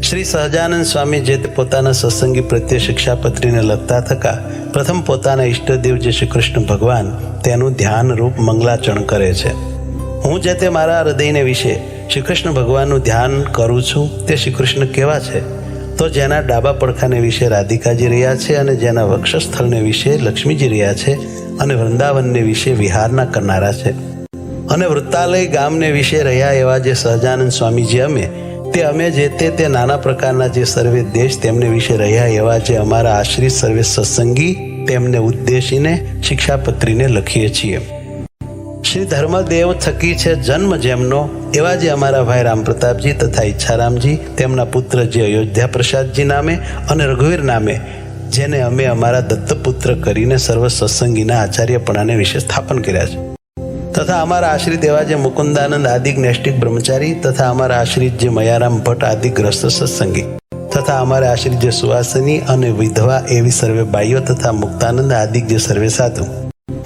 શ્રી સહજાનંદ સ્વામી જે તે પોતાના સત્સંગી પ્રત્યે શિક્ષાપત્રીને લખતા થકા પ્રથમ પોતાના ઈષ્ટદેવ જે શ્રી કૃષ્ણ ભગવાન તેનું ધ્યાન રૂપ મંગલાચરણ કરે છે. હું જે તે મારા હૃદયને વિશે શ્રી કૃષ્ણ ભગવાનનું ધ્યાન કરું છું તે શ્રી કૃષ્ણ કેવા છે? તો જેના ડાબા પડખાને વિશે રાધિકાજી રહ્યા છે અને જેના વક્ષસ્થળને વિશે લક્ષ્મીજી રહ્યા છે અને વૃંદાવનને વિશે વિહારના કરનારા છે અને વૃત્તાલય ગામને વિશે રહ્યા એવા જે સહજાનંદ સ્વામીજી અમે જે તે નાના પ્રકારના જે સર્વે દેશ તેમને વિશે રહ્યા એવા જે અમારા આશ્રિત સર્વે સત્સંગી તેમને ઉદ્દેશીને શિક્ષાપત્રીને લખીએ છીએ. શ્રી ધર્મદેવ થકી છે જન્મ જેમનો એવા જે અમારા ભાઈ રામપ્રતાપજી તથા ઈચ્છારામજી તેમના પુત્ર જે અયોધ્યા પ્રસાદજી નામે અને રઘુવીર નામે જેને અમે અમારા દત્તપુત્ર કરીને સર્વ સત્સંગીના આચાર્યપણાને વિશે સ્થાપન કર્યા છે તથા અમારા આશ્રિત એવા જે મુકુંદાનંદ આદિક નૈષ્ટિક બ્રહ્મચારી તથા અમારા આશ્રિત જે મયારામ ભટ્ટ આદિ ગ્રસ્ત સત્સંગી તથા અમારા આશ્રિત જે સુવાસની અને વિધવા એવી સર્વે બાઈઓ તથા મુક્તાનંદ આદિક જે સર્વે સાધુ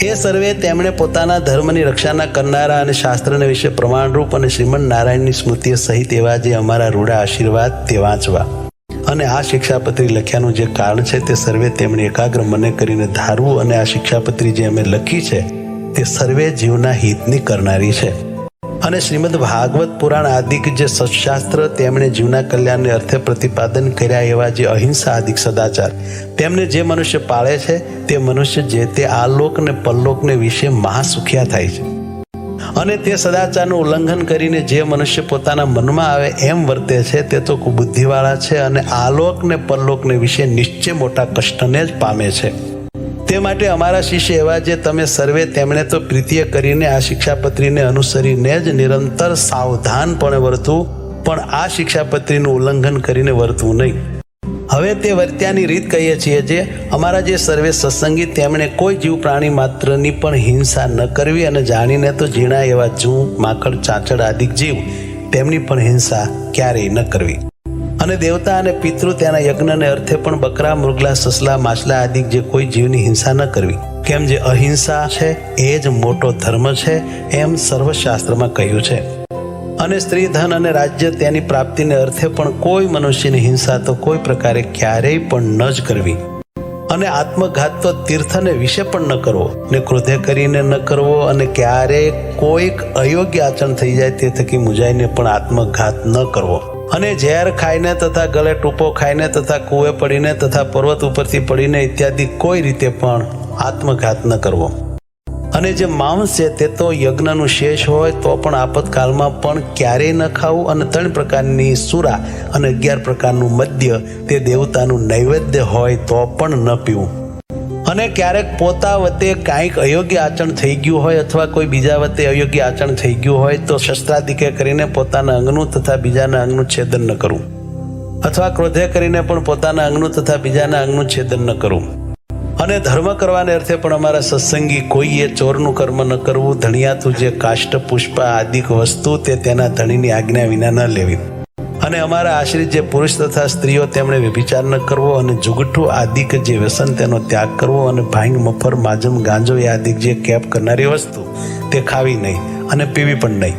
એ સર્વે તેમણે પોતાના ધર્મની રક્ષાના કરનારા અને શાસ્ત્રને વિશે પ્રમાણરૂપ અને શ્રીમદ નારાયણની સ્મૃતિઓ સહિત એવા જે અમારા રૂડા આશીર્વાદ તે વાંચવા અને આ શિક્ષાપત્રી લખ્યાનું જે કારણ છે તે સર્વે તેમણે એકાગ્ર મને કરીને ધારવું અને આ શિક્ષાપત્રી જે અમે લખી છે તે સર્વે જીવના હિતની કરનારી છે અને શ્રીમદ ભાગવત પુરાણ આદિક જે સત્શાસ્ત્ર તેમણે જીવના કલ્યાણને અર્થે પ્રતિપાદન કર્યા એવા જે અહિંસા આદિક સદાચાર તેમને જે મનુષ્ય પાળે છે તે મનુષ્ય જે તે આલોક ને પરલોકને વિશે મહાસુખિયા થાય છે અને તે સદાચારનું ઉલ્લંઘન કરીને જે મનુષ્ય પોતાના મનમાં આવે એમ વર્તે છે તે તો કુબુદ્ધિવાળા છે અને આલોક ને પરલોકને વિશે નિશ્ચય મોટા કષ્ટને જ પામે છે. તે માટે અમારા શિષ્ય એવા જે તમે સર્વે તેમણે તો પ્રીતિય કરીને આ શિક્ષાપત્રીને અનુસરીને જ નિરંતર સાવધાનપણે વર્તવું પણ આ શિક્ષાપત્રીનું ઉલ્લંઘન કરીને વર્તવું નહીં. હવે તે વર્ત્યાની રીત કહીએ છીએ જે અમારા જે સર્વે સત્સંગી તેમણે કોઈ જીવ પ્રાણી માત્રની પણ હિંસા ન કરવી અને જાણીને તો ઝીણા એવા જૂ માકડ ચાંચડ આદિક જીવ તેમની પણ હિંસા ક્યારેય ન કરવી અને દેવતા અને પિતૃ તેના યજ્ઞને અર્થે પણ બકરા મૃગલા સસલા માછલા આદિ જે કોઈ જીવની હિંસા ન કરવી કેમ જે અહિંસા છે એ જ મોટો ધર્મ છે એમ સર્વશાસ્ત્રમાં કહ્યું છે. અને સ્ત્રી ધન અને રાજ્ય તેની પ્રાપ્તિને અર્થે પણ કોઈ મનુષ્યની હિંસા તો કોઈ પ્રકારે ક્યારેય પણ ન જ કરવી અને આત્મઘાત તો તીર્થને વિશે પણ ન કરવો ને ક્રોધે કરીને ન કરવો અને ક્યારેય કોઈક અયોગ્ય આચરણ થઈ જાય તે થકી મુજાઈને પણ આત્મઘાત ન કરવો અને ઝેર ખાઈને તથા ગળે ટૂંપો ખાઈને તથા કૂવે પડીને તથા પર્વત ઉપરથી પડીને ઇત્યાદિ કોઈ રીતે પણ આત્મઘાત ન કરવો અને જે માંસ છે તે તો યજ્ઞનું શેષ હોય તો પણ આપતકાળમાં પણ ક્યારેય ન ખાવું અને 3 પ્રકારની સુરા અને 11 પ્રકારનું મદ્ય તે દેવતાનું નૈવેદ્ય હોય તો પણ ન પીવું અને ક્યારેક પોતા વતે કાંઈક અયોગ્ય આચરણ થઈ ગયું હોય અથવા કોઈ બીજા વતે અયોગ્ય આચરણ થઈ ગયું હોય તો શસ્ત્રાદિકે કરીને પોતાના અંગનું તથા બીજાના અંગનું છેદન ન કરવું અથવા ક્રોધે કરીને પણ પોતાના અંગનું તથા બીજાના અંગનું છેદન ન કરવું અને ધર્મ કરવાને અર્થે પણ અમારા સત્સંગી કોઈએ ચોરનું કર્મ ન કરવું ધણિયાતું જે કાષ્ટ પુષ્પ આદિક વસ્તુ તે તેના ધણીની આજ્ઞા વિના ન લેવી અને અમારા આશ્રિત જે પુરુષ તથા સ્ત્રીઓ તેમણે વ્યભિચાર ન કરવો અને જુગઠું આદિક જે વ્યસન તેનો ત્યાગ કરવો અને ભાંગ મફર માજમ ગાંજો એ આદિક જે કેપ કરનારી વસ્તુ તે ખાવી નહીં અને પીવી પણ નહીં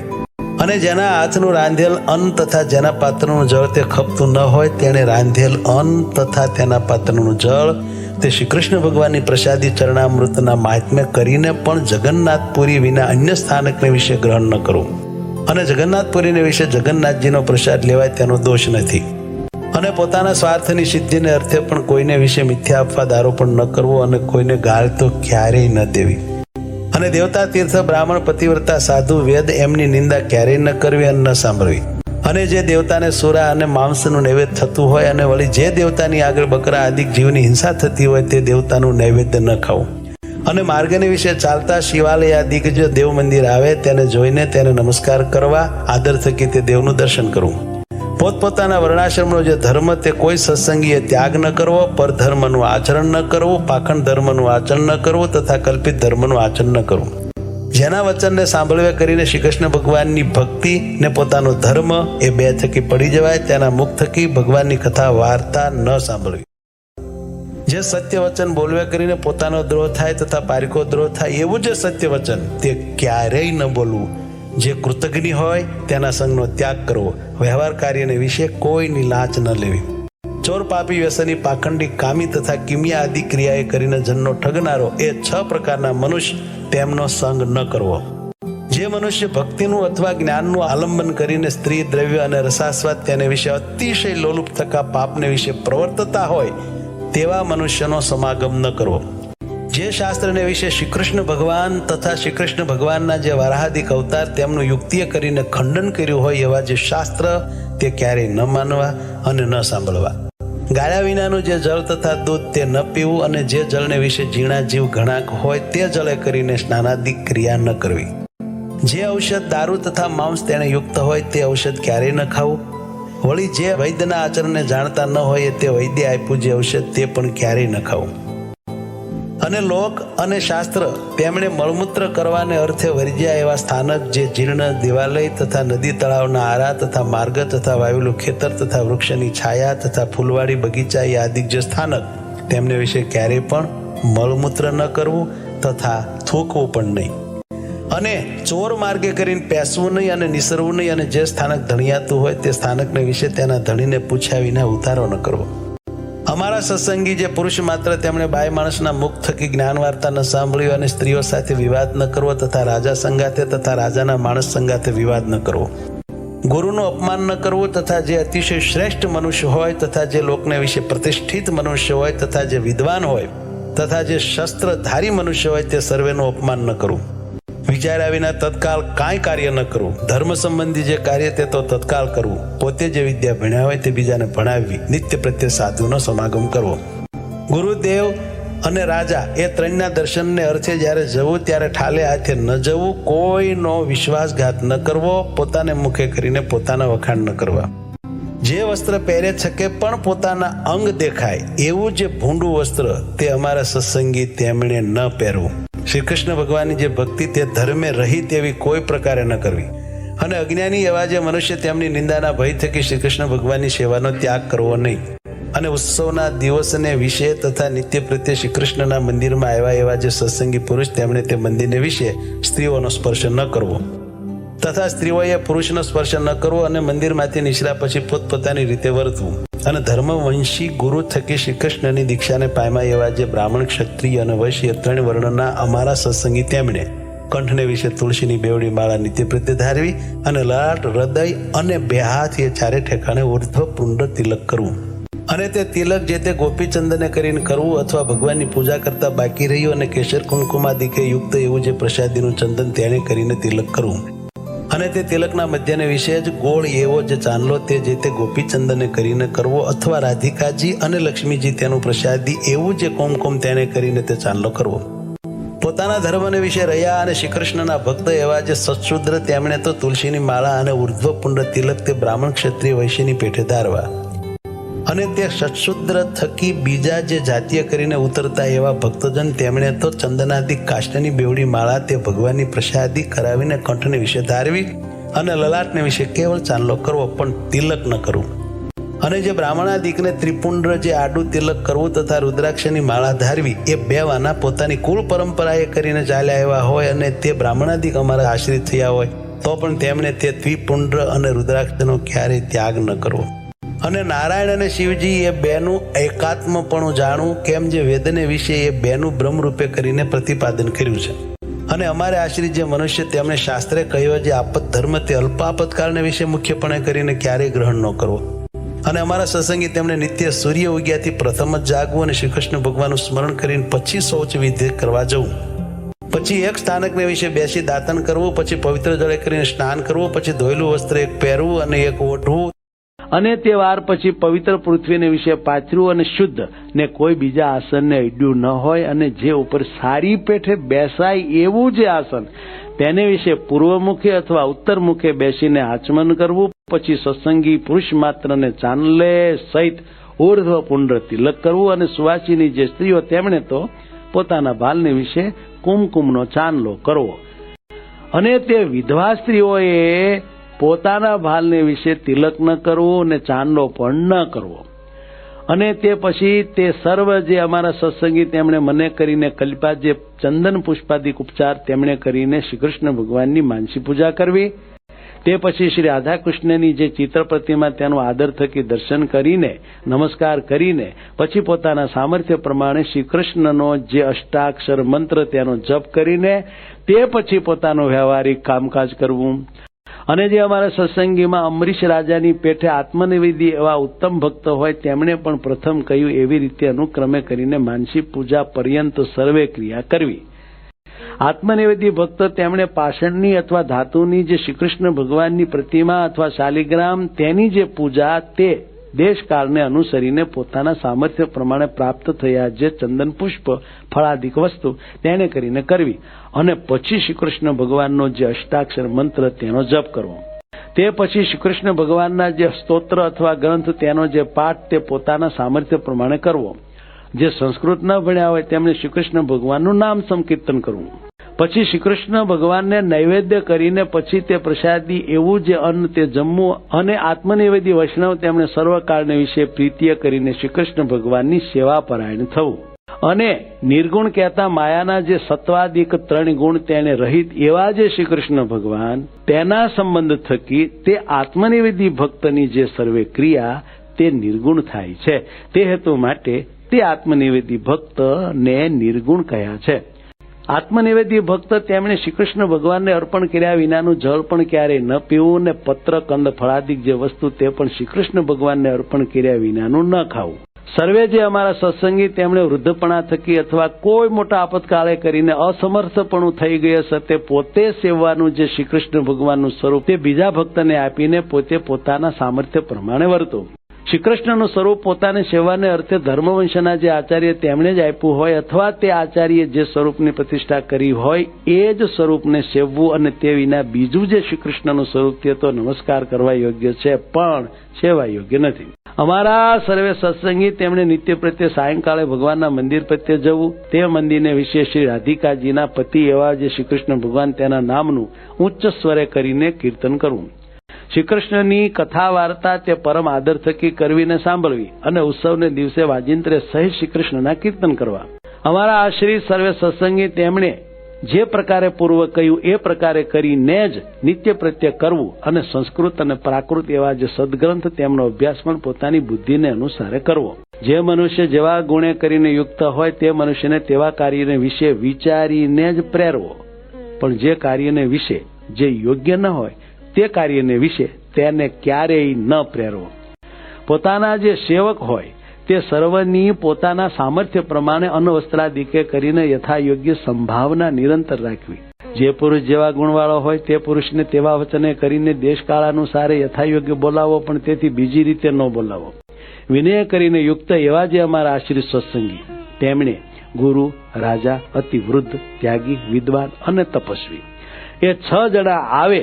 અને જેના હાથનું રાંધેલ અન્ન તથા જેના પાત્રનું જળ તે ખપતું ન હોય તેણે રાંધેલ અન્ન તથા તેના પાત્રનું જળ તે શ્રી કૃષ્ણ ભગવાનની પ્રસાદી ચરણામૃતના મહાત્મ્ય કરીને પણ જગન્નાથપુરી વિના અન્ય સ્થાનકને વિશે ગ્રહણ ન કરવું અને જગન્નાથપુરીને વિશે જગન્નાથજીનો પ્રસાદ લેવાય તેનો દોષ નથી અને પોતાના સ્વાર્થની સિદ્ધિને અર્થે પણ કોઈને વિશે મિથ્યા અપવાદ આરોપણ ન કરવો અને કોઈને ગાળ તો ક્યારેય ન દેવી અને દેવતા તીર્થ બ્રાહ્મણ પતિવ્રતા સાધુ વેદ એમની નિંદા ક્યારેય ન કરવી અને ન સાંભળવી અને જે દેવતાને સુરા અને માંસનું નૈવેદ્ય થતું હોય અને વળી જે દેવતાની આગળ બકરા આદિક જીવની હિંસા થતી હોય તે દેવતાનું નૈવેદ્ય ન ખાવું અને માર્ગને વિશે ચાલતા શિવાલય આદિક જે દેવ મંદિર આવે તેને જોઈને તેને નમસ્કાર કરવા આદર થકી તે દેવનું દર્શન કરવું પોતપોતાના વર્ણાશ્રમનો જે ધર્મ તે કોઈ સત્સંગીએ ત્યાગ ન કરવો પરધર્મનું આચરણ ન કરવું પાખંડ ધર્મનું આચરણ ન કરવું તથા કલ્પિત ધર્મનું આચરણ ન કરવું જેના વચનને સાંભળવે કરીને શ્રી કૃષ્ણ ભગવાનની ભક્તિ ને પોતાનો ધર્મ એ બે થકી પડી જવાય તેના મુખ થકી ભગવાનની કથા વાર્તા ન સાંભળવી જે સત્ય વચન બોલવે કરીને પોતાનો દ્રોહ થાય તથા પારિકો દ્રોહ થાય એવું જે સત્ય વચન તે ક્યારેય ન બોલવું જે કૃતજ્ઞ હોય તેના સંગનો ત્યાગ કરવો, વ્યવહાર કાર્યને વિશે કોઈની લાંચ ન લેવી. ચોર, પાપી, વ્યસની, પાખંડી, કામી તથા કિમિયા આદિ ક્રિયાએ કરીને જનનો ઠગનારો એ 6 પ્રકારના મનુષ્ય, તેમનો સંગ ન કરવો. જે મનુષ્ય ભક્તિનું અથવા જ્ઞાનનું આલંબન કરીને સ્ત્રી, દ્રવ્ય અને રસાસ્વાદ તેને વિશે અતિશય લોલુપ થકા પાપને વિશે પ્રવર્તતા હોય તેવા મનુષ્યનો સમાગમ ન કરવો. જે શાસ્ત્રને વિશે શ્રી કૃષ્ણ ભગવાન તથા શ્રી કૃષ્ણ ભગવાનના જે વારાહાદિક અવતાર તેમનું યુક્તિએ કરીને ખંડન કર્યું હોય એવા જે શાસ્ત્ર તે ક્યારેય ન માનવા અને ન સાંભળવા. ગાળ્યા વિનાનું જે જળ તથા દૂધ તે ન પીવું અને જે જળને વિશે ઝીણા જીવ ઘણાક હોય તે જળે કરીને સ્નાનાદિક ક્રિયા ન કરવી. જે ઔષધ, દારૂ તથા માંસ તેને યુક્ત હોય તે ઔષધ ક્યારેય ન ખાવું. વળી જે વૈદ્યના આચરણને જાણતા ન હોય તે વૈદ્ય આપ્યું જે ઔષધ તે પણ ક્યારેય ન ખાવું. અને લોક અને શાસ્ત્ર તેમણે મળમૂત્ર કરવાને અર્થે વર્જ્યા એવા સ્થાનક જે જીર્ણ દેવાલય તથા નદી તળાવના આરા તથા માર્ગ તથા વાવેલું ખેતર તથા વૃક્ષની છાયા તથા ફૂલવાડી બગીચા એ આદિક જે સ્થાનક તેમને વિશે ક્યારેય પણ મળમૂત્ર ન કરવું તથા થૂકવું પણ નહીં. અને ચોર માર્ગે કરીને પેસવું નહીં અને નિસરવું નહીં. અને જે સ્થાનક ધણિયાતું હોય તે સ્થાનકને વિશે તેના ધણીને પૂછ્યા વિના ઉતારો ન કરવો. અમારા સત્સંગી જે પુરુષ માત્ર તેમણે બાય માણસના મુખ થકી જ્ઞાન વાર્તા ન સાંભળ્યું અને સ્ત્રીઓ સાથે વિવાદ ન કરવો તથા રાજા સંગાથે તથા રાજાના માણસ સંગાથે વિવાદ ન કરવો. ગુરુનું અપમાન ન કરવું તથા જે અતિશય શ્રેષ્ઠ મનુષ્ય હોય તથા જે લોકને વિશે પ્રતિષ્ઠિત મનુષ્ય હોય તથા જે વિદ્વાન હોય તથા જે શસ્ત્રધારી મનુષ્ય હોય તે સર્વેનું અપમાન ન કરવું. વિચાર્યા વિના તત્કાળ કાંઈ કાર્ય ન કરવું. ધર્મ સંબંધી જે કાર્ય તે તો તત્કાળ કરવું. પોતે જે વિદ્યા ભણ્યા હોય તે બીજાને ભણાવવી. નિત્ય પ્રત્યે સાધુનો સમાગમ કરવો. ગુરુદેવ અને રાજા એ ત્રણના દર્શનને અર્થે જ્યારે જવું ત્યારે ઠાલે હાથે ન જવું. કોઈનો વિશ્વાસઘાત ન કરવો. પોતાને મુખે કરીને પોતાના વખાણ ન કરવા. જે વસ્ત્ર પહેરે છકે પણ પોતાના અંગ દેખાય એવું જે ભૂંડું વસ્ત્ર તે અમારા સત્સંગી તેમણે ન પહેરવું. શ્રી કૃષ્ણ ભગવાનની જે ભક્તિ તે ધર્મે રહી તેવી કોઈ પ્રકારે ન કરવી. અને અજ્ઞાની એવા જે મનુષ્ય તેમની નિંદાના ભય થકી શ્રી કૃષ્ણ ભગવાનની સેવાનો ત્યાગ કરવો નહીં. અને ઉત્સવના દિવસને વિશે તથા નિત્ય પ્રત્યે શ્રી કૃષ્ણના મંદિરમાં આવ્યા એવા જે સત્સંગી પુરુષ તેમણે તે મંદિરને વિશે સ્ત્રીઓનો સ્પર્શ ન કરવો તથા સ્ત્રીઓએ પુરુષનો સ્પર્શ ન કરવો. અને મંદિરમાંથી નીકળ્યા પછી પોતપોતાની રીતે વર્તવું. અને ધર્મવંશી ગુરુ થકી શ્રી કૃષ્ણની દીક્ષાને પામ્યા એવા જે બ્રાહ્મણ, ક્ષત્રિય અને વૈશ્ય 3 વર્ણના અમારા સત્સંગી તેમણે કંઠને વિશે તુલસીની બેવડી માળા નિત્ય પ્રત્યે ધારવી અને લલાટ, હૃદય અને 2 હાથ એ ચારે ઠેકાણે ઉર્ધ્વ પુંડ તિલક કરવું. અને તે તિલક જે તે ગોપીચંદને કરીને કરવું અથવા ભગવાનની પૂજા કરતા બાકી રહ્યું અને કેસર કુમકુમાદિકે યુક્ત એવું જે પ્રસાદીનું ચંદન તેને કરીને તિલક કરવું. અને તે તિલકના મધ્યને વિશે જ ગોળ એવો જે ચાંદલો તે જે તે ગોપીચંદને કરીને કરવો અથવા રાધિકાજી અને લક્ષ્મીજી તેનું પ્રસાદી એવું જે કુમકુમ તેને કરીને તે ચાંદલો કરવો. પોતાના ધર્મને વિશે રહ્યા અને શ્રી કૃષ્ણના ભક્ત એવા જે સત્શુદ્ર તેમણે તો તુલસીની માળા અને ઉર્ધ્વ પુંડ તિલક તે બ્રાહ્મણ, ક્ષત્રિય, વૈશ્યની પેઠે ધારવા. અને તે સત્શુદ્ર થકી બીજા જે જાતીય કરીને ઉતરતા એવા ભક્તજન તેમણે તો ચંદનાદિક કાષ્ટની બેવડી માળા તે ભગવાનની પ્રસાદી કરાવીને કંઠને વિશે ધારવી અને લલાટને વિશે કેવળ ચાંદલો કરવો પણ તિલક ન કરવું. અને જે બ્રાહ્મણાદિકને ત્રિપુંડ જે આડું તિલક કરવું તથા રુદ્રાક્ષની માળા ધારવી એ 2 વાના પોતાની કુળ પરંપરાએ કરીને ચાલ્યા આવ્યા હોય અને તે બ્રાહ્મણાદિક અમારા આશ્રિત થયા હોય તો પણ તેમણે તે ત્રિપુંડ અને રુદ્રાક્ષનો ક્યારેય ત્યાગ ન કરવો. અને નારાયણ અને શિવજી એ 2નું એકાત્મપણું જાણવું કેમ જે વેદને વિશે એ 2નું બ્રહ્મ રૂપે કરીને પ્રતિપાદન કર્યું છે. અને અમારે આશ્રિત જે મનુષ્ય તેમણે શાસ્ત્રે કહ્યો જે આપત ધર્મ તે અલ્પ આપતકાળને વિશે મુખ્યપણે કરીને ક્યારેય ગ્રહણ ન કરવો. અને અમારા સત્સંગી તેમણે નિત્ય સૂર્ય ઉગ્યાથી પ્રથમ જ જાગવું અને શ્રી કૃષ્ણ ભગવાનનું સ્મરણ કરીને પછી શૌચ વિધિ કરવા જવું. પછી એક સ્થાનકને વિશે બેસી દાતન કરવું, પછી પવિત્ર જળે કરીને સ્નાન કરવું, પછી ધોયેલું વસ્ત્ર એક પહેરવું અને એક ઓઢવું અને તે વાર પછી પવિત્ર પૃથ્વીને વિશે પાથર્યું અને શુદ્ધ ને કોઈ બીજા આસનને અડ્યું ન હોય અને જે ઉપર સારી પેઠે બેસાય એવું જે આસન તેને વિશે પૂર્વમુખે અથવા ઉત્તરમુખે બેસીને આચમન કરવું. પછી સત્સંગી પુરુષ માત્રને ચાંદલે સહિત ઉર્ધ્વ પુંડ તિલક કરવું. અને સુવાસીની જે સ્ત્રીઓ તેમણે તો પોતાના ભાલને વિશે કુમકુમનો ચાંદલો કરવો. અને તે વિધવા સ્ત્રીઓએ પોતાના ભાલને વિશે તિલક ન કરવો અને ચાંદલો પણ ન કરવો. અને તે પછી તે સર્વ જે અમારા સત્સંગી તેમણે મને કરીને કલ્પ્યા જે ચંદન પુષ્પાદિક ઉપચાર તેમણે કરીને શ્રી કૃષ્ણ ભગવાનની માનસી પૂજા કરવી. તે પછી શ્રી રાધા કૃષ્ણની જે ચિત્ર પ્રતિમા તેનું આદર થકી દર્શન કરીને નમસ્કાર કરીને પછી પોતાના સામર્થ્ય પ્રમાણે શ્રી કૃષ્ણનો જે અષ્ટાક્ષર મંત્ર તેનો જપ કરીને તે પછી પોતાનું વ્યવહારિક કામકાજ કરવું. અને જે અમારા સત્સંગીમાં અમરીશ રાજાની પેઠે આત્મનિવેદી એવા ઉત્તમ ભક્ત હોય તેમણે પણ પ્રથમ કહ્યું એવી રીતે અનુક્રમે કરીને માનસી પૂજા પર્યંત સર્વે ક્રિયા કરવી. આત્મનિવેદી ભક્ત તેમણે પાષાણની અથવા ધાતુની જે શ્રીકૃષ્ણ ભગવાનની પ્રતિમા અથવા શાલિગ્રામ તેની જે પૂજા તે દેશકાળને અનુસરીને પોતાના સામર્થ્ય પ્રમાણે પ્રાપ્ત થયા જે ચંદન પુષ્પ ફળાદિક વસ્તુ તેને કરીને કરવી. અને પછી શ્રીકૃષ્ણ ભગવાનનો જે અષ્ટાક્ષર મંત્ર તેનો જપ કરવો. તે પછી શ્રીકૃષ્ણ ભગવાનના જે સ્તોત્ર અથવા ગ્રંથ તેનો જે પાઠ તે પોતાના સામર્થ્ય પ્રમાણે કરવો. જે સંસ્કૃત ન ભણ્યા હોય તેમણે શ્રીકૃષ્ણ ભગવાનનું નામ સંકીર્તન કરવું. પછી શ્રીકૃષ્ણ ભગવાનને નૈવેદ્ય કરીને પછી તે પ્રસાદી એવું જે અન્ન તે જમવું. અને આત્મનિવેદી વૈષ્ણવ તેમણે સર્વકાળને વિશે પ્રીતિય કરીને શ્રીકૃષ્ણ ભગવાનની સેવા પરાયણ થવું. અને નિર્ગુણ કહેતા માયાના જે સત્વાદિક 3 ગુણ તેને રહિત એવા જે શ્રીકૃષ્ણ ભગવાન તેના સંબંધ થકી તે આત્મનિવેદી ભક્તની જે સર્વે ક્રિયા તે નિર્ગુણ થાય છે. તે હેતુ માટે તે આત્મનિવેદી ભક્તને નિર્ગુણ કહ્યા છે. આત્મનિવેદી ભક્ત તેમણે શ્રીકૃષ્ણ ભગવાનને અર્પણ કર્યા વિનાનું જળ પણ ક્યારેય ન પીવું ને પત્ર કંદ ફળાદિક જે વસ્તુ તે પણ શ્રીકૃષ્ણ ભગવાનને અર્પણ કર્યા વિનાનું ન ખાવું. સર્વે જે અમારા સત્સંગી તેમણે વૃદ્ધપણા થકી અથવા કોઈ મોટા આપતકાળે કરીને અસમર્થપણું થઈ ગયા છે તે પોતે સેવવાનું જે શ્રીકૃષ્ણ ભગવાનનું સ્વરૂપ તે બીજા ભક્તને આપીને પોતે પોતાના સામર્થ્ય પ્રમાણે વર્તો. શ્રીકૃષ્ણનું સ્વરૂપ પોતાની સેવાને અર્થે ધર્મવંશના જે આચાર્ય તેમણે જ આપ્યું હોય અથવા તે આચાર્ય જે સ્વરૂપની પ્રતિષ્ઠા કરી હોય એ જ સ્વરૂપને સેવવું અને તે વિના બીજું જે શ્રીકૃષ્ણનું સ્વરૂપ તે તો નમસ્કાર કરવા યોગ્ય છે પણ સેવા યોગ્ય નથી. અમારા સર્વે સત્સંગી તેમણે નિત્ય પ્રત્યે સાયંકાળે ભગવાનના મંદિર પ્રત્યે જવું. તે મંદિરને વિશે શ્રી રાધિકાજીના પતિ એવા જે શ્રીકૃષ્ણ ભગવાન તેના નામનું ઉચ્ચ સ્વરે કરીને કીર્તન કરવું. શ્રીકૃષ્ણની કથા વાર્તા તે પરમ આદર થકી કરવીને સાંભળવી અને ઉત્સવને દિવસે વાજિંત્રે સહિત શ્રીકૃષ્ણના કીર્તન કરવા. અમારા આશ્રિત સર્વે સત્સંગી તેમણે જે પ્રકારે પૂર્વ કહ્યું એ પ્રકારે કરીને જ નિત્ય પ્રત્યે કરવું અને સંસ્કૃત અને પ્રાકૃત એવા જે સદગ્રંથ તેમનો અભ્યાસ પણ પોતાની બુદ્ધિને અનુસારે કરવો. જે મનુષ્ય જેવા ગુણે કરીને યુક્ત હોય તે મનુષ્યને તેવા કાર્યને વિશે વિચારીને જ પ્રેરવો. પણ જે કાર્યને વિશે જે યોગ્ય ન હોય તે કાર્યને વિશે તેને ક્યારેય ન પ્રેરવો. પોતાના જે સેવક હોય તે સર્વની પોતાના સામર્થ્ય પ્રમાણે અન્નવસ્ત્રાદિકે કરીને યથાયોગ્ય સંભાવના નિરંતર રાખવી. જે પુરુષ જેવા ગુણવાળો હોય તે પુરુષને તેવા વચને કરીને દેશકાળ અનુસારે યથાયોગ્ય બોલાવો પણ તેથી બીજી રીતે ન બોલાવો. વિનય કરીને યુક્ત એવા જે અમારા આશ્રિત સત્સંગી તેમણે ગુરુ, રાજા, અતિ વૃદ્ધ, ત્યાગી, વિદ્વાન અને તપસ્વી એ 6 જણા આવે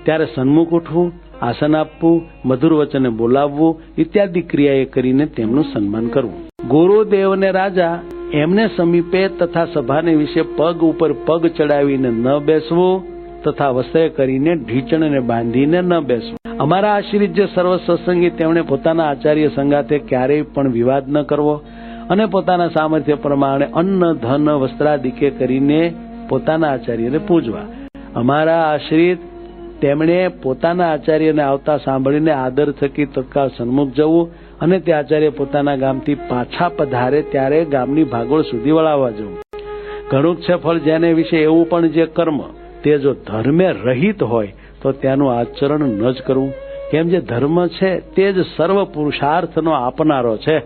ત્યારે સન્મુખ ઉઠવું, આસન આપવું, મધુર વચને બોલાવવું ઇત્યાદિ ક્રિયાએ કરીને તેમનું સન્માન કરવું. ગુરુદેવને રાજા એમને સમીપે તથા સભાને વિશે પગ ઉપર પગ ચડાવીને ન બેસવું તથા વસ્ત્રે કરીને ઢીચણને બાંધીને ન બેસવું. અમારા આશ્રિત જે સર્વ સત્સંગી તેમણે પોતાના આચાર્ય સંગાથે ક્યારેય પણ વિવાદ ન કરવો અને પોતાના સામર્થ્ય પ્રમાણે અન્ન, ધન, વસ્ત્રાદિકે કરીને પોતાના આચાર્યને પૂજવા. અમારા આશ્રિત તેમણે પોતાના આચાર્યને આવતા સાંભળીને આદર થકી તત્કાળ સન્મુખ જવું અને તે આચાર્ય પોતાના ગામથી પાછા પધારે ત્યારે ગામની ભાગોળ સુધી વળાવવા જવું. ઘણું છે ફળ જેને વિશે એવું પણ જે કર્મ તે જો ધર્મે રહિત હોય તો તેનું આચરણ ન જ કરવું. કેમ જે ધર્મ છે તે જ સર્વ પુરુષાર્થનો આપનારો છે.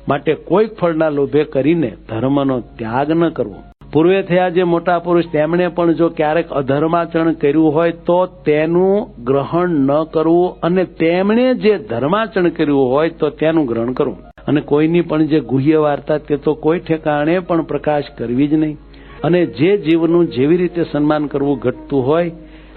માટે કોઈક ફળના લોભે કરીને ધર્મનો ત્યાગ ન કરવો. પૂર્વે થયા જે મોટા પુરુષ તેમણે પણ જો ક્યારેક અધર્માચરણ કર્યું હોય તો તેનું ગ્રહણ ન કરવું અને તેમણે જે ધર્માચરણ કર્યું હોય તો તેનું ગ્રહણ કરવું. અને કોઈની પણ જે ગુહ્ય વાર્તા તે તો કોઈ ઠેકાણે પણ પ્રકાશ કરવી જ નહીં. અને જે જીવનું જેવી રીતે સન્માન કરવું ઘટતું હોય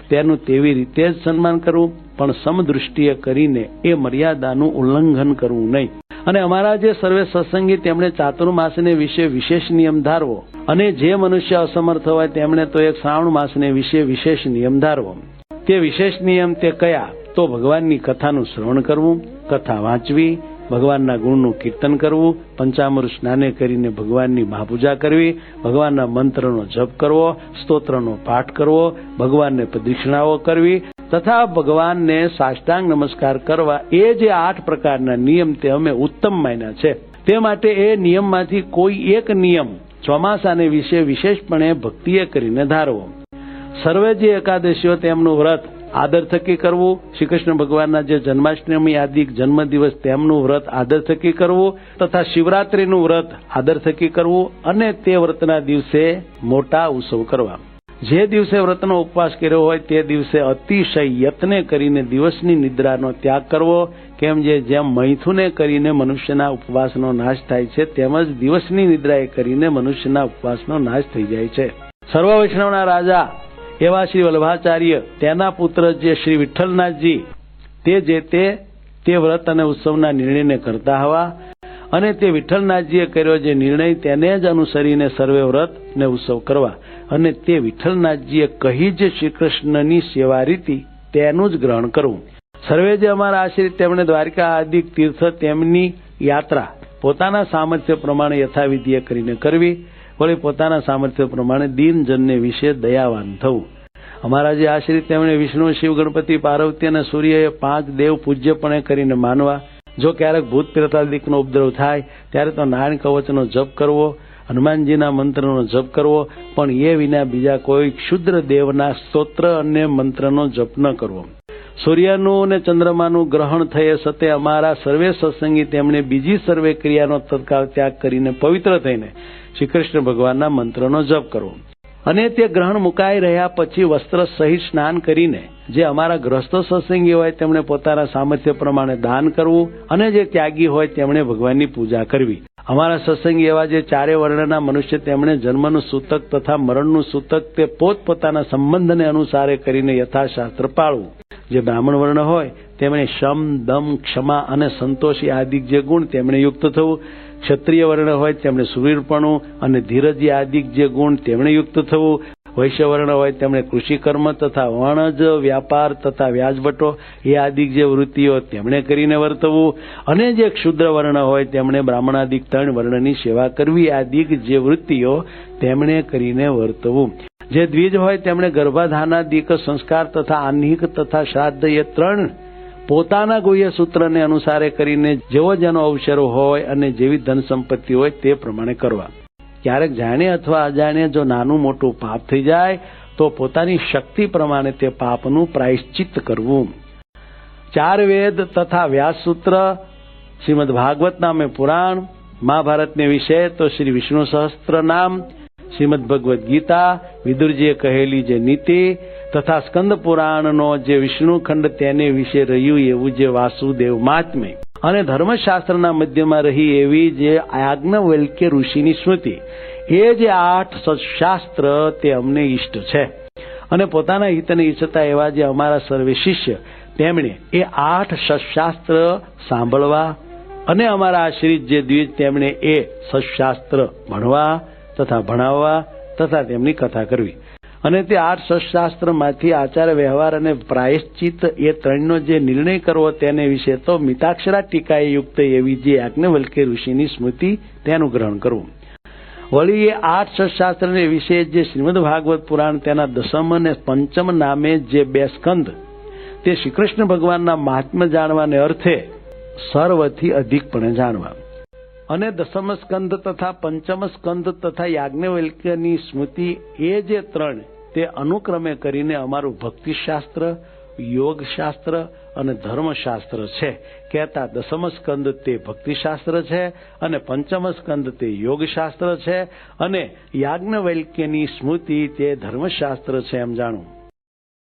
તેનું તેવી રીતે જ સન્માન કરવું પણ સમદૃષ્ટિએ કરીને એ મર્યાદાનું ઉલ્લંઘન કરવું નહીં. અને અમારા જે સર્વે સત્સંગી તેમણે ચાતુર્માસને વિશે વિશેષ નિયમ ધારવો અને જે મનુષ્ય અસમર્થ હોય તેમણે તો એક શ્રાવણ માસને વિશે વિશેષ નિયમ ધારવો. તે વિશેષ નિયમ તે કયા તો ભગવાનની કથાનું શ્રવણ કરવું, કથા વાંચવી, ભગવાનના ગુણનું કીર્તન કરવું, પંચામૃત સ્નાને કરીને ભગવાનની મહાપૂજા કરવી, ભગવાનના મંત્રનો જપ કરવો, સ્તોત્રનો પાઠ કરવો, ભગવાનને પ્રદક્ષિણાઓ કરવી તથા ભગવાનને સાષ્ટાંગ નમસ્કાર કરવા, એ જે 8 પ્રકારના નિયમ તે અમે ઉત્તમ માન્યા છે. તે માટે એ નિયમમાંથી કોઈ એક નિયમ ચોમાસાને વિશે વિશેષપણે ભક્તિએ કરીને ધારવો. સર્વે જે એકાદશીઓ તેમનું વ્રત આદર થકી કરવું, શ્રી કૃષ્ણ ભગવાનના જે જન્માષ્ટમી આદિ જન્મદિવસ તેમનું વ્રત આદર થકી કરવું તથા શિવરાત્રીનું વ્રત આદર થકી કરવું અને તે વ્રતના દિવસે મોટા ઉત્સવ કરવા. જે દિવસે વ્રતનો ઉપવાસ કર્યો હોય તે દિવસે અતિશય યત્ને કરીને દિવસની નિદ્રાનો ત્યાગ કરવો. કેમ જેમ મૈથુને કરીને મનુષ્યના ઉપવાસનો નાશ થાય છે તેમજ દિવસની નિદ્રાએ કરીને મનુષ્યના ઉપવાસનો નાશ થઈ જાય છે. સર્વ વૈષ્ણવના રાજા એવા શ્રી વલ્લભાચાર્ય તેના પુત્ર જે શ્રી વિઠ્ઠલનાથજી તે વ્રત અને ઉત્સવના નિર્ણયને કરતા હવા અને તે વિઠ્ઠલનાથજીએ કર્યો જે નિર્ણય તેને જ અનુસરીને સર્વે વ્રત ને ઉત્સવ કરવા અને તે વિઠ્ઠલનાથજીએ કહી જે શ્રી કૃષ્ણની સેવા રીતિ તેનું જ ગ્રહણ કરવું. સર્વે જે અમારા આશ્રિત તેમણે દ્વારિકા આદિ તીર્થ તેમની યાત્રા પોતાના સામર્થ્ય પ્રમાણે યથાવિધિએ કરીને કરવી. વળી પોતાના સામર્થ્ય પ્રમાણે દીનજનને વિશે દયાવાન થવું. અમારા જે આશ્રિત તેમણે વિષ્ણુ, શિવ, ગણપતિ, પાર્વતી અને સૂર્ય એ 5 દેવ પૂજ્યપણે કરીને માનવા. જો ક્યારેક ભૂત પ્રેતાદિકનો ઉપદ્રવ થાય ત્યારે તો નારાયણ કવચનો જપ કરવો, હનુમાનજીના મંત્રનો જપ કરવો, પણ એ વિના બીજા કોઈ ક્ષુદ્ર દેવના સ્તોત્ર અને મંત્રનો જપ ન કરવો. સૂર્યનું અને ચંદ્રમાનું ગ્રહણ થયે સતે અમારા સર્વે સત્સંગી તેમણે બીજી સર્વે ક્રિયાનો તત્કાળ ત્યાગ કરીને પવિત્ર થઈને શ્રી કૃષ્ણ ભગવાનના મંત્રનો જપ કરવો. અને તે ગ્રહણ મુકાઈ રહ્યા પછી વસ્ત્ર સહિત સ્નાન કરીને જે અમારા ગ્રસ્તો સત્સંગી હોય તેમણે પોતાના સામર્થ્ય પ્રમાણે દાન કરવું અને જે ત્યાગી હોય તેમણે ભગવાનની પૂજા કરવી. અમારા સત્સંગી એવા જે 4 વર્ણના મનુષ્ય તેમણે જન્મનું સૂતક તથા મરણનું સૂતક તે પોતપોતાના સંબંધને અનુસારે કરીને યથાશાસ્ત્ર પાળવું. જે બ્રાહ્મણ વર્ણ હોય તેમણે શમ, દમ, ક્ષમા અને સંતોષી આદિ જે ગુણ તેમણે યુક્ત થવું. ક્ષત્રિય વર્ણ હોય તેમણે સુવીરપણું અને ધીરજી આદિ જે ગુણ તેમણે યુક્ત થવું. વૈશ્ય વર્ણ હોય તેમણે કૃષિકર્મ તથા વણજ, વ્યાપાર તથા વ્યાજવટો એ આદિ જે વૃત્તિઓ તેમણે કરીને વર્તવું. અને જે ક્ષુદ્ર વર્ણ હોય તેમણે બ્રાહ્મણાદિક 3 વર્ણની સેવા કરવી આદિ જે વૃત્તિઓ તેમણે કરીને વર્તવું. જે દ્વિજ હોય તેમણે ગર્ભાધાનાદિક સંસ્કાર તથા આહ્નિક તથા શ્રાદ્ધ એ 3 પોતાના ગુહ્ય સૂત્રને અનુસારે કરીને જેવો જેનો અવસરો હોય અને જેવી ધન સંપત્તિ હોય તે પ્રમાણે કરવા. ક્યારેક જાણે અથવા અજાણે જો નાનું મોટું પાપ થઈ જાય તો પોતાની શક્તિ પ્રમાણે તે પાપનું પ્રાયશ્ચિત્ત કરવું. 4 વેદ તથા વ્યાસસૂત્ર, શ્રીમદ ભાગવત નામે પુરાણ, મહાભારતને વિશે તો શ્રી વિષ્ણુ સહસ્ત્ર નામ, શ્રીમદ ભગવદ્ ગીતા, વિદુરજીએ કહેલી જે નીતિ તથા સ્કંદ પુરાણનો જે વિષ્ણુ ખંડ તેને વિશે રહ્યું એવું જે વાસુદેવ મહાત્મ્ય અને ધર્મશાસ્ત્રના મધ્યમાં રહી એવી જે યાજ્ઞવલ્ક્ય ઋષિની સ્મૃતિ એ જે 8 સત્શાસ્ત્ર તે અમને ઈષ્ટ છે. અને પોતાના હિતને ઈચ્છતા એવા જે અમારા સર્વે શિષ્ય તેમણે એ 8 સત્શાસ્ત્ર સાંભળવા અને અમારા આશ્રિત જે દ્વિજ તેમણે એ સત્શાસ્ત્ર ભણવા તથા ભણાવવા તથા તેમની કથા કરવી. અને તે 8 સત્શાસ્ત્રમાંથી આચાર વ્યવહાર અને પ્રાયશ્ચિત એ 3નો જે નિર્ણય કરવો તેને વિશે તો મિતાક્ષરા ટીકાએ યુક્ત એવી જે યાજ્ઞવલ્ક્ય ઋષિની સ્મૃતિ તેનું ગ્રહણ કરવું. વળી એ 8 સત્શાસ્ત્રને વિશે જે શ્રીમદ ભાગવત પુરાણ તેના 10મ અને 5મ નામે જે 2 સ્કંદ તે શ્રી કૃષ્ણ ભગવાનના મહાત્મ્ય જાણવાને અર્થે સર્વથી અધિકપણે જાણવા. અને 10મ સ્કંદ તથા 5મ સ્કંદ તથા યાજ્ઞવલ્ક્યની સ્મૃતિ એ જે 3 તે અનુક્રમે કરીને અમારું ભક્તિશાસ્ત્ર, યોગશાસ્ત્ર અને ધર્મશાસ્ત્ર છે. કહેતા 10મ સ્કંદ તે ભક્તિશાસ્ત્ર છે અને 5મ સ્કંદ તે યોગશાસ્ત્ર છે અને યાજ્ઞવલ્ક્યની સ્મૃતિ તે ધર્મશાસ્ત્ર છે એમ જાણવું.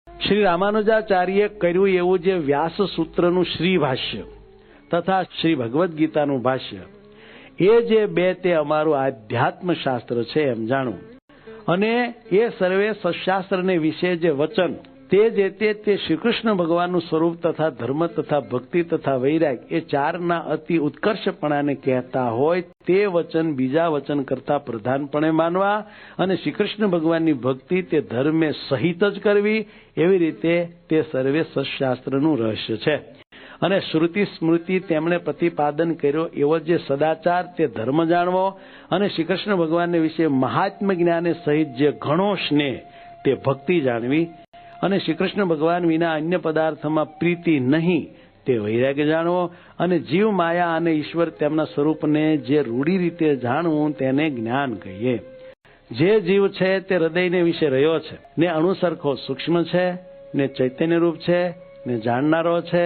શ્રી રામાનુજાચાર્યે કર્યું એવું જે વ્યાસ સૂત્રનું શ્રી ભાષ્ય તથા શ્રી ભગવદ્ ગીતાનું ભાષ્ય એ જે 2 તે અમારું આધ્યાત્મ શાસ્ત્ર છે એમ જાણવું. અને એ સર્વે સત્શાસ્ત્રને વિશે જે વચન તે જે તે શ્રી કૃષ્ણ ભગવાનનું સ્વરૂપ તથા ધર્મ તથા ભક્તિ તથા વૈરાગ એ 4ના અતિ ઉત્કર્ષપણાને કહેતા હોય તે વચન બીજા વચન કરતા પ્રધાનપણે માનવા અને શ્રી કૃષ્ણ ભગવાનની ભક્તિ તે ધર્મે સહિત જ કરવી. એવી રીતે તે સર્વે સત્શાસ્ત્રનું રહસ્ય છે. અને શ્રુતિ સ્મૃતિ તેમણે પ્રતિપાદન કર્યો એવો જે સદાચાર તે ધર્મ જાણવો, અને શ્રી કૃષ્ણ ભગવાનને વિશે મહાત્મ્ય જ્ઞાને સહિત જે ઘણો સ્નેહ તે ભક્તિ જાણવી, અને શ્રી કૃષ્ણ ભગવાન વિના અન્ય પદાર્થમાં પ્રીતિ નહીં તે વૈરાગ્ય જાણવો, અને જીવ માયા અને ઈશ્વર તેમના સ્વરૂપને જે રૂઢી રીતે જાણવું તેને જ્ઞાન કહીએ. જે જીવ છે તે હૃદયને વિશે રહ્યો છે ને અણુસરખો સૂક્ષ્મ છે ને ચૈતન્યરૂપ છે ને જાણનારો છે,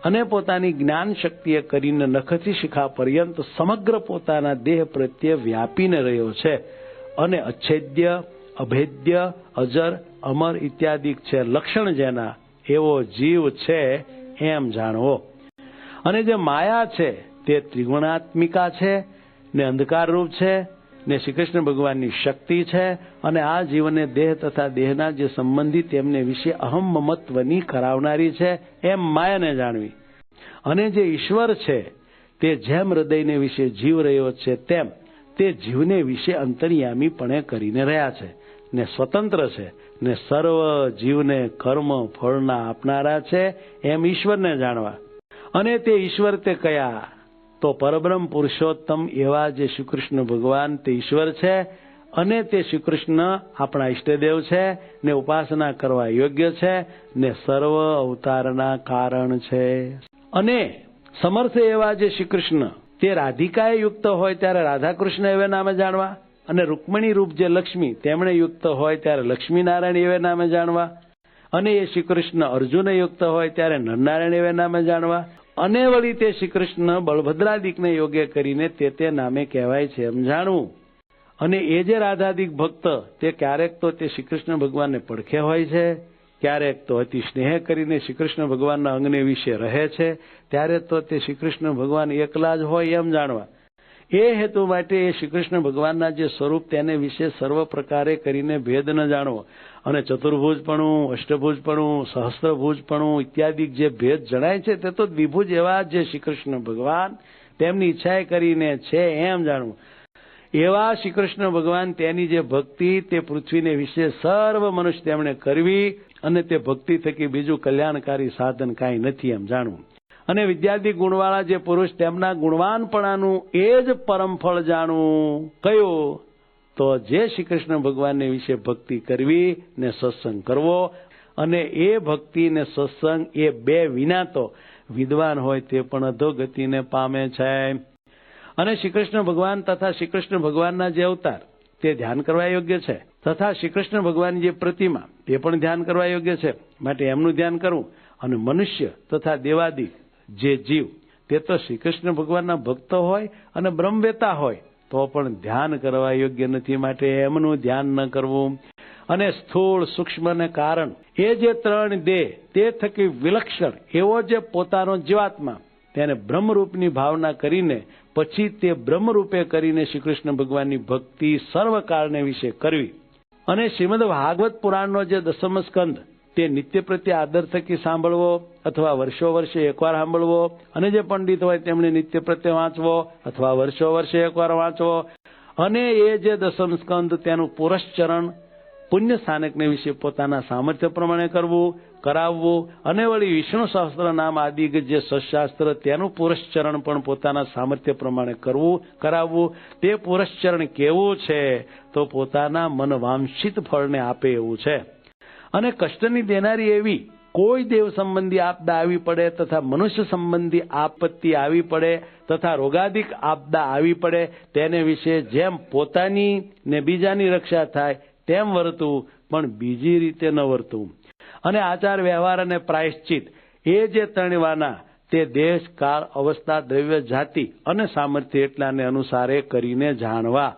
અને પોતાની જ્ઞાન શક્તિએ કરીને નખથી શિખા પર્યંત સમગ્ર પોતાના દેહ પ્રત્યે વ્યાપીને રહ્યો છે, અને અચ્છેદ્ય અભેદ્ય અજર અમર ઇત્યાદિ છે લક્ષણ જેના એવો જીવ છે એમ જાણવો. અને જે માયા છે તે ત્રિગુણાત્મિકા છે ને અંધકારરૂપ છે ને શ્રી કૃષ્ણ ભગવાનની શક્તિ છે, અને આ જીવને દેહ તથા દેહના જે સંબંધી તેમને વિશે અહમ મમત્વની કરાવનારી છે એમ માયાને જાણવી. અને જે ઈશ્વર છે તે જેમ હૃદયને વિશે જીવ રહ્યો છે તેમ તે જીવને વિશે અંતર્યામીપણે કરીને રહ્યા છે ને સ્વતંત્ર છે ને સર્વ જીવને કર્મ ફળના આપનારા છે એમ ઈશ્વરને જાણવા. અને તે ઈશ્વર તે કયા? તો પરબ્રહ્મ પુરુષોત્તમ એવા જે શ્રી કૃષ્ણ ભગવાન તે ઈશ્વર છે, અને તે શ્રી કૃષ્ણ આપણા ઈષ્ટદેવ છે ને ઉપાસના કરવા યોગ્ય છે ને સર્વ અવતારના કારણ છે. અને સમર્થ એવા જે શ્રી કૃષ્ણ તે રાધિકાએ યુક્ત હોય ત્યારે રાધાકૃષ્ણ એવે નામે જાણવા, અને રૂકમણી રૂપ જે લક્ષ્મી તેમણે યુક્ત હોય ત્યારે લક્ષ્મીનારાયણ એવે નામે જાણવા, અને એ શ્રી કૃષ્ણ અર્જુને યુક્ત હોય ત્યારે નરનારાયણ એવે નામે જાણવા, અને વળી તે શ્રી કૃષ્ણ બળભદ્રાદિકને યોગ્ય કરીને તે નામે કહેવાય છે એમ જાણવું. અને એ જે રાધાદિક ભક્ત તે ક્યારેક તો તે શ્રી કૃષ્ણ ભગવાનને પડખે હોય છે, ક્યારેક તો અતિ સ્નેહ કરીને શ્રી કૃષ્ણ ભગવાનના અંગને વિશે રહે છે, ત્યારે તો તે શ્રી કૃષ્ણ ભગવાન એકલા જ હોય એમ જાણવા. એ હેતુ માટે એ શ્રી કૃષ્ણ ભગવાનના જે સ્વરૂપ તેને વિશે સર્વ પ્રકારે કરીને ભેદ ન જાણવો, અને ચતુર્ભુજપણું, અષ્ટભુજપણું, સહસ્ત્રભુજપણું ઇત્યાદિ જે ભેદ જણાય છે તે તો દ્વિભુજ એવા જે શ્રી કૃષ્ણ ભગવાન તેમની ઈચ્છાએ કરીને છે એમ જાણવું. એવા શ્રી કૃષ્ણ ભગવાન તેની જે ભક્તિ તે પૃથ્વીને વિશે સર્વ મનુષ્ય તેમણે કરવી, અને તે ભક્તિ થકી બીજું કલ્યાણકારી સાધન કાંઈ નથી એમ જાણવું. અને વિદ્યાર્થી ગુણવાળા જે પુરુષ તેમના ગુણવાનપણાનું એ જ પરમ ફળ જાણવું. કયું? તો જે શ્રી કૃષ્ણ ભગવાનને વિશે ભક્તિ કરવી ને સત્સંગ કરવો, અને એ ભક્તિ ને સત્સંગ એ બે વિના તો વિદ્વાન હોય તે પણ અધોગતિને પામે છે. અને શ્રી કૃષ્ણ ભગવાન તથા શ્રી કૃષ્ણ ભગવાનના જે અવતાર તે ધ્યાન કરવા યોગ્ય છે, તથા શ્રી કૃષ્ણ ભગવાનની જે પ્રતિમા તે પણ ધ્યાન કરવા યોગ્ય છે, માટે એમનું ધ્યાન કરવું. અને મનુષ્ય તથા દેવાદિ જે જીવ તે તો શ્રી કૃષ્ણ ભગવાનના ભક્ત હોય અને બ્રહ્મવેતા હોય તો પણ ધ્યાન કરવા યોગ્ય નથી, માટે એમનું ધ્યાન ન કરવું. અને સ્થૂળ સૂક્ષ્મ ને કારણ એ જે ત્રણ દેહ તે થકી વિલક્ષણ એવો જે પોતાનો જીવાત્મા તેને બ્રહ્મરૂપની ભાવના કરીને પછી તે બ્રહ્મરૂપે કરીને શ્રી કૃષ્ણ ભગવાનની ભક્તિ સર્વકાળને વિશે કરવી. અને શ્રીમદ ભાગવત પુરાણનો જે દસમ સ્કંદ તે નિત્ય પ્રત્યે આદર થકી સાંભળવો, અથવા વર્ષો વર્ષે એકવાર સાંભળવો, અને જે પંડિત હોય તેમણે નિત્ય પ્રત્યે વાંચવો અથવા વર્ષો વર્ષે એકવાર વાંચવો. અને એ જે દસમ સ્કંદ તેનું પુરશ્ચરણ પુણ્ય સ્થાનકને વિશે પોતાના સામર્થ્ય પ્રમાણે કરવું, કરાવવું. અને વળી વિષ્ણુ સહસ્ત્ર નામ આદિ જે સશાસ્ત્ર તેનું પુરશ્ચરણ પણ પોતાના સામર્થ્ય પ્રમાણે કરવું, કરાવવું. તે પુરશ્ચરણ કેવું છે? તો પોતાના મન વાંછિત ફળને આપે એવું છે. અને કષ્ટની દેનારી એવી કોઈ દેવ સંબંધી આપદા આવી પડે, તથા મનુષ્ય સંબંધી આપત્તિ આવી પડે, તથા રોગાદિક આપદા આવી પડે, તેને વિશે જેમ પોતાની ને બીજાની રક્ષા થાય તેમ વર્તવું, પણ બીજી રીતે ન વર્તવું. અને આચાર વ્યવહાર અને પ્રાયશ્ચિત એ જે ત્રણવાના તે દેશ કાળ અવસ્થા દ્રવ્ય જાતિ અને સામર્થ્ય એટલાને અનુસારે કરીને જાણવા.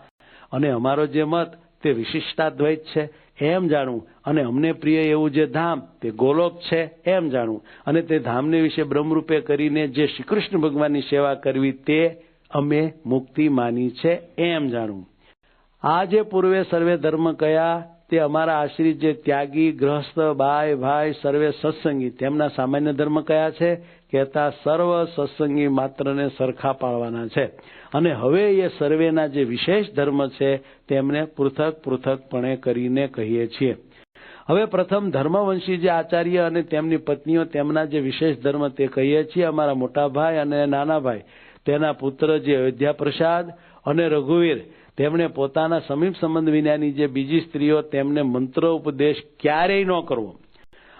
અને અમારો જે મત તે વિશિષ્ટાદ્વૈત છે એમ જાણવું. અને અમને પ્રિય એવું જે ધામ તે ગોલોક છે એમ જાણવું. અને તે ધામને વિશે બ્રહ્મરૂપે કરીને જે શ્રી કૃષ્ણ ભગવાનની સેવા કરવી તે અમે મુક્તિ માની છે એમ જાણવું. આ જે પૂર્વે સર્વે ધર્મ કયા તે અમારા આશ્રિત જે ત્યાગી, ગ્રહસ્થ, બાય, ભાઈ, સર્વે સત્સંગી તેમના સામાન્ય ધર્મ કયા છે? કહેતા સર્વ સત્સંગી માત્રને સરખા પાડવાના છે. અને હવે એ સર્વેના જે વિશેષ ધર્મ છે તેમને પૃથક પૃથકપણે કરીને કહીએ છીએ. હવે પ્રથમ ધર્મવંશી જે આચાર્ય અને તેમની પત્નીઓ તેમના જે વિશેષ ધર્મ તે કહીએ છીએ. અમારા મોટા ભાઈ અને નાના ભાઈ તેના પુત્ર જે અયોધ્યા પ્રસાદ અને રઘુવીર તેમણે પોતાના સમીપ સંબંધ વિનાની જે બીજી સ્ત્રીઓ તેમને મંત્ર ઉપદેશ ક્યારેય ન કરવો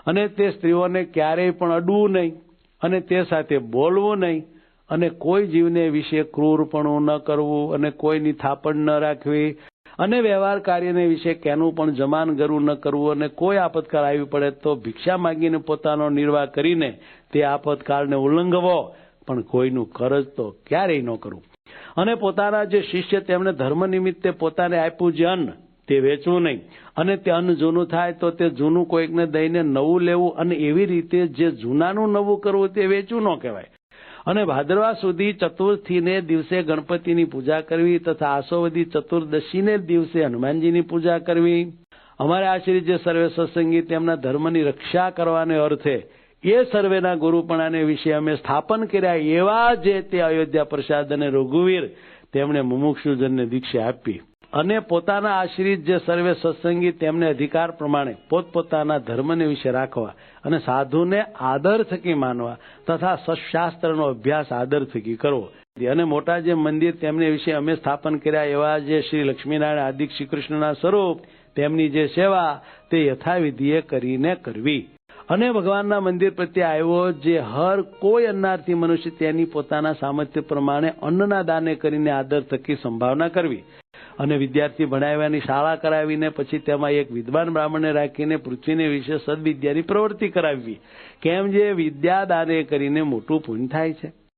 અને તે સ્ત્રીઓને ક્યારેય પણ અડવું નહીં અને તે સાથે બોલવું નહીં અને કોઈ જીવને વિશે ક્રૂરપણું ન કરવું અને કોઈની થાપણ ન રાખવી અને વ્યવહાર કાર્યને વિશે કેનું પણ જમાન ગરું ન કરવું અને કોઈ આપતકાળ આવી પડે તો ભિક્ષા માંગીને પોતાનો નિર્વાહ કરીને તે આપતકાળને ઉલ્લંઘવો, પણ કોઈનું કરજ તો ક્યારેય ન કરવું. અને પોતાના જે શિષ્ય તેમણે ધર્મ નિમિત્તે પોતાને આપ્યું જે અન્ન તે વેચવું નહીં અને તે અન્ન જૂનું થાય તો તે જૂનું કોઈકને દઈને નવું લેવું અને એવી રીતે જે જૂનાનું નવું કરવું તે વેચવું ન કહેવાય. અને ભાદરવા સુધી ચતુર્થીને દિવસે ગણપતિની પૂજા કરવી તથા આસોવદી ચતુર્દશીને દિવસે હનુમાનજીની પૂજા કરવી. અમારે આશ્રિત જે સર્વે સત્સંગી તેમના ધર્મની રક્ષા કરવાને અર્થે એ સર્વેના ગુરુપણાને વિશે અમે સ્થાપન કર્યા એવા જે તે અયોધ્યા પ્રસાદ અને રઘુવીર તેમણે મુમુક્ષુજનને દીક્ષા આપી. અને પોતાના આશ્રિત જે સર્વે સત્સંગી તેમને અધિકાર પ્રમાણે પોતપોતાના ધર્મને વિશે રાખવા અને સાધુને આદર થકી માનવા તથા સત્શાસ્ત્રનો અભ્યાસ આદર થકી કરવો. અને મોટા જે મંદિર તેમને વિશે અમે સ્થાપન કર્યા એવા જે શ્રી લક્ષ્મીનારાયણ આદિ શ્રી કૃષ્ણના સ્વરૂપ તેમની જે સેવા તે યથાવિધિએ કરીને કરવી. અને ભગવાનના મંદિર પ્રત્યે આવ્યો જે હર કોઈ અન્નાર્થી મનુષ્ય તેની પોતાના સામર્થ્ય પ્રમાણે અન્નના દાને કરીને આદર થકી સંભાવના કરવી. અને વિદ્યાર્થી ભણાવ્યાની શાળા કરાવીને પછી તેમાં એક વિદ્વાન બ્રાહ્મણને રાખીને પૃથ્વીને વિશે સદવિદ્યાની પ્રવૃત્તિ કરાવવી. કેમ જે વિદ્યા દાને કરીને મોટું પુણ્ય થાય છે.